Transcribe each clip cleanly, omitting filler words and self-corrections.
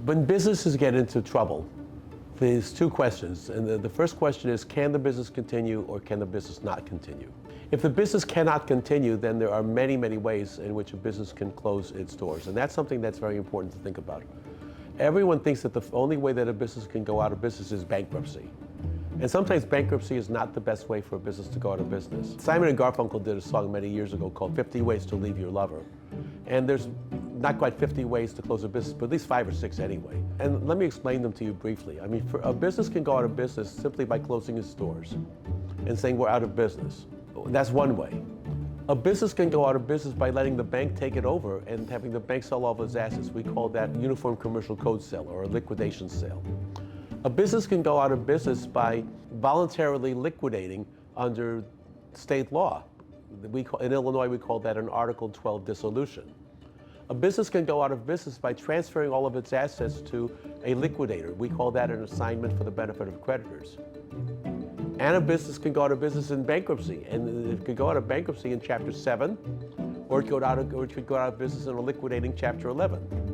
When businesses get into trouble, there's two questions. And the first question is, can the business continue or can the business not continue? If the business cannot continue, then there are many, many ways in which a business can close its doors. And that's something that's very important to think about. Everyone thinks that the only way that a business can go out of business is bankruptcy. And sometimes bankruptcy is not the best way for a business to go out of business. Simon and Garfunkel did a song many years ago called 50 Ways to Leave Your Lover. And there's not quite 50 ways to close a business, but at least 5 or 6 anyway. And let me explain them to you briefly. I mean, a business can go out of business simply by closing its doors and saying we're out of business. That's one way. A business can go out of business by letting the bank take it over and having the bank sell all of its assets. We call that Uniform Commercial Code sale or a liquidation sale. A business can go out of business by voluntarily liquidating under state law. In Illinois, we call that an Article 12 dissolution. A business can go out of business by transferring all of its assets to a liquidator. We call that an assignment for the benefit of creditors. And a business can go out of business in bankruptcy, and it could go out of bankruptcy in Chapter 7, or it could go out of business in a liquidating Chapter 11.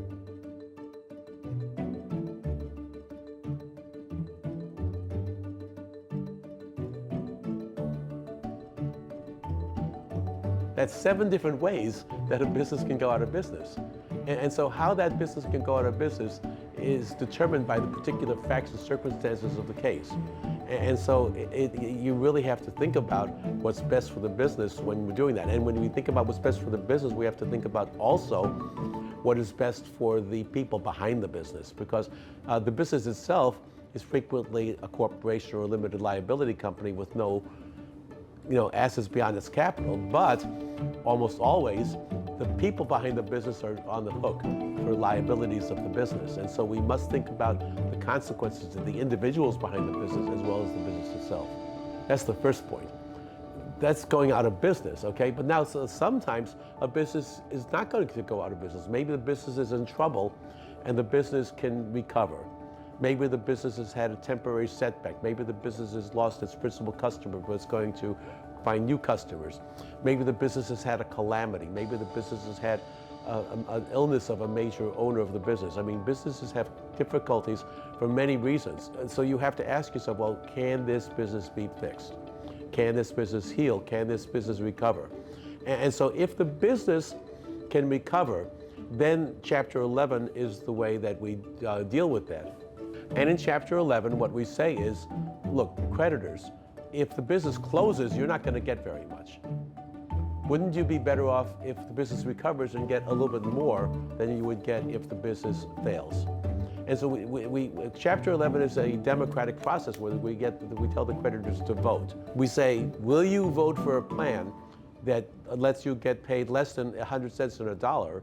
That's 7 different ways that a business can go out of business. And so how that business can go out of business is determined by the particular facts and circumstances of the case. And so you really have to think about what's best for the business when we're doing that. And when we think about what's best for the business, we have to think about also what is best for the people behind the business, because the business itself is frequently a corporation or a limited liability company with no assets beyond its capital, but almost always the people behind the business are on the hook for liabilities of the business. And so we must think about the consequences of the individuals behind the business as well as the business itself. That's the first point. That's going out of business, okay? But now sometimes a business is not going to go out of business. Maybe the business is in trouble and the business can recover. Maybe the business has had a temporary setback. Maybe the business has lost its principal customer, but it's going to find new customers. Maybe the business has had a calamity. Maybe the business has had an illness of a major owner of the business. I mean, businesses have difficulties for many reasons. And so you have to ask yourself, well, can this business be fixed? Can this business heal? Can this business recover? And so if the business can recover, then Chapter 11 is the way that we deal with that. And in Chapter 11, what we say is, look, creditors, if the business closes, you're not going to get very much. Wouldn't you be better off if the business recovers and get a little bit more than you would get if the business fails? And so Chapter 11 is a democratic process where we tell the creditors to vote. We say, will you vote for a plan that lets you get paid less than 100 cents on a dollar?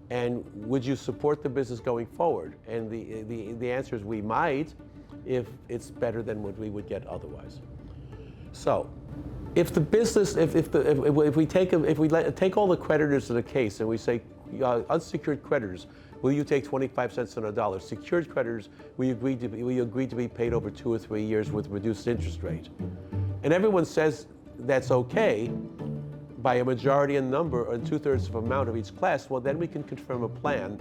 And would you support the business going forward? And the answer is we might, if it's better than what we would get otherwise. So, if the business, if we take all the creditors in the case and we say, unsecured creditors, will you take 25 cents on a dollar? Secured creditors, will you agree to be paid over 2 or 3 years with reduced interest rate? And everyone says that's okay, by a majority in number or 2/3 of amount of each class, well, then we can confirm a plan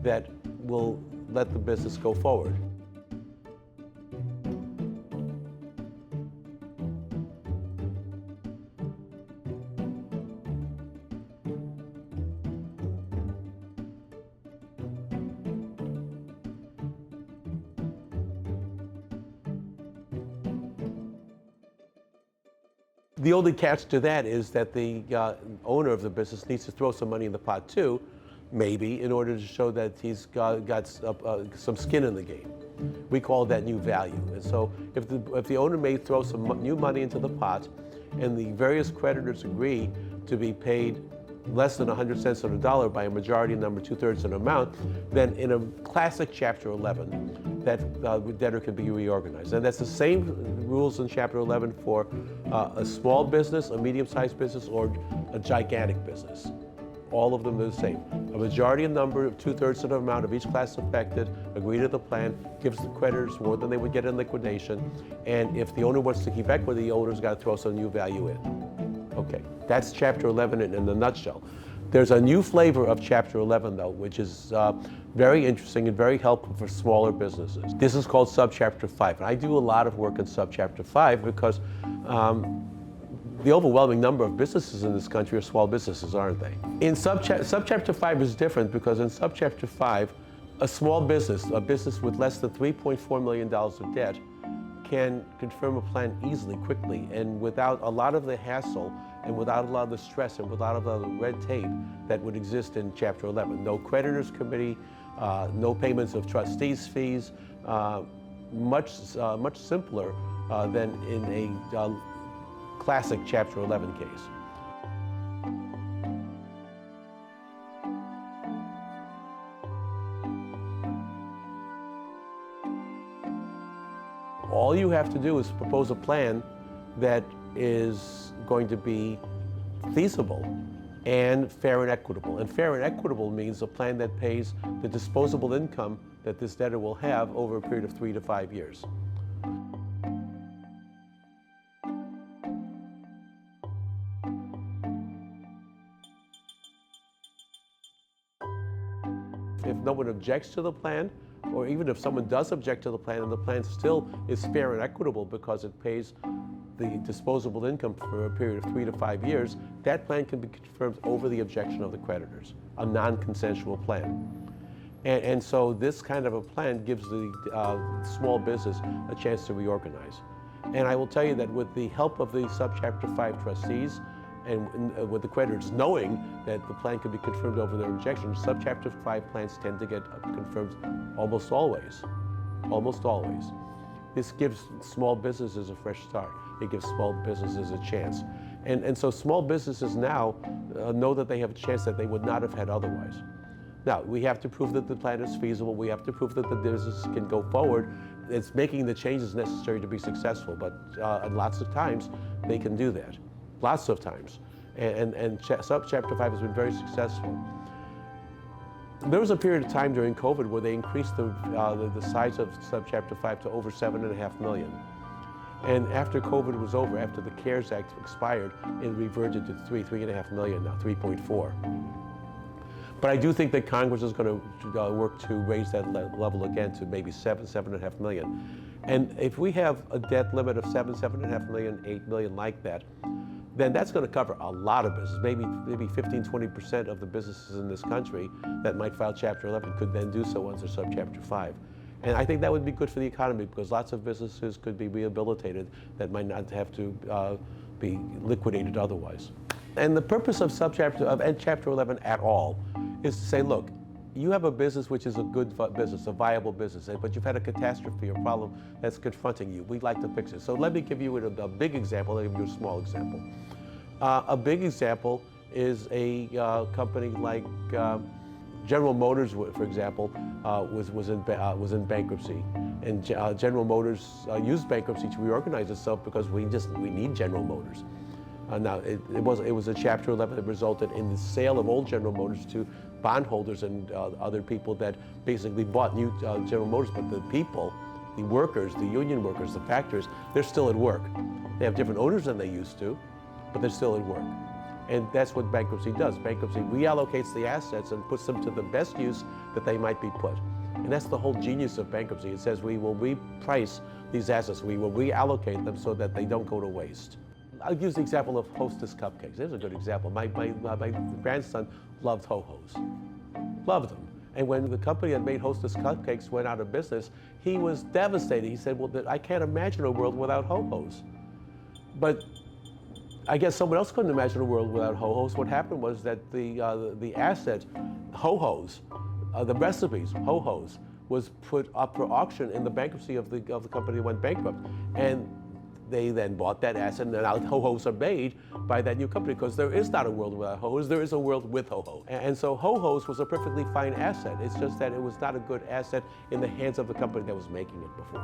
that will let the business go forward. The only catch to that is that the owner of the business needs to throw some money in the pot too, maybe, in order to show that he's got some skin in the game. We call that new value. And so if the owner may throw some new money into the pot and the various creditors agree to be paid less than 100 cents on a dollar by a majority number 2/3 an amount, then in a classic Chapter 11, that debtor can be reorganized. And that's the same rules in Chapter 11 for a small business, a medium-sized business, or a gigantic business. All of them are the same. A majority number of 2/3 of the amount of each class affected agree to the plan, gives the creditors more than they would get in liquidation, and if the owner wants to keep equity, the owner's got to throw some new value in. Okay, that's Chapter 11 in a nutshell. There's a new flavor of Chapter 11, though, which is very interesting and very helpful for smaller businesses. This is called Subchapter 5. And I do a lot of work in Subchapter 5 because the overwhelming number of businesses in this country are small businesses, aren't they? In Subchapter 5 is different because in Subchapter 5, a small business, a business with less than $3.4 million of debt, can confirm a plan easily, quickly, and without a lot of the hassle, and without a lot of the stress, and without a lot of the red tape that would exist in Chapter 11. No creditors committee, no payments of trustees' fees, much simpler than in a classic Chapter 11 case. All you have to do is propose a plan that is going to be feasible and fair and equitable. And fair and equitable means a plan that pays the disposable income that this debtor will have over a period of 3 to 5 years. If no one objects to the plan, or even if someone does object to the plan and the plan still is fair and equitable because it pays the disposable income for a period of 3 to 5 years, that plan can be confirmed over the objection of the creditors, a non-consensual plan. And so this kind of a plan gives the small business a chance to reorganize. And I will tell you that with the help of the Subchapter 5 trustees, and with the creditors knowing that the plan could be confirmed over their objection, Subchapter 5 plans tend to get confirmed almost always. Almost always. This gives small businesses a fresh start. It gives small businesses a chance. And so small businesses now know that they have a chance that they would not have had otherwise. Now, we have to prove that the plan is feasible. We have to prove that the business can go forward. It's making the changes necessary to be successful, but lots of times they can do that. Lots of times. And Subchapter 5 has been very successful. There was a period of time during COVID where they increased the size of Subchapter 5 to over $7.5 million. And after COVID was over, after the CARES Act expired, it reverted to $3.5 million now, 3.4. But I do think that Congress is going to work to raise that level again to maybe $7.5 million. And if we have a debt limit of $7.5 million, $8 million like that, then that's going to cover a lot of business. Maybe 15, 20% of the businesses in this country that might file Chapter 11 could then do so under Subchapter 5. And I think that would be good for the economy because lots of businesses could be rehabilitated that might not have to be liquidated otherwise. And the purpose of Chapter 11 at all is to say, look, you have a business which is a good business, a viable business, but you've had a catastrophe or problem that's confronting you. We'd like to fix it. So let me give you a big example, let me give you a small example. A big example is a company like General Motors, for example, was in bankruptcy. And General Motors used bankruptcy to reorganize itself because we need General Motors. Now, it was a Chapter 11 that resulted in the sale of old General Motors to bondholders and other people that basically bought new General Motors, but the people, the workers, the union workers, the factors, they're still at work. They have different owners than they used to, but they're still at work. And that's what bankruptcy does. Bankruptcy reallocates the assets and puts them to the best use that they might be put. And that's the whole genius of bankruptcy. It says we will reprice these assets, we will reallocate them so that they don't go to waste. I'll use the example of Hostess cupcakes. There's a good example. My grandson loved Ho-Hos, loved them. And when the company that made Hostess cupcakes went out of business, he was devastated. He said, well, I can't imagine a world without Ho-Hos. But I guess someone else couldn't imagine a world without Ho-Hos. What happened was that the asset, Ho-Hos, the recipes, Ho-Hos, was put up for auction in the bankruptcy of the company that went bankrupt. And they then bought that asset, and now Ho-Hos are made by that new company because there is not a world without Ho-Hos, there is a world with Ho-Hos. And so Ho-Hos was a perfectly fine asset. It's just that it was not a good asset in the hands of the company that was making it before.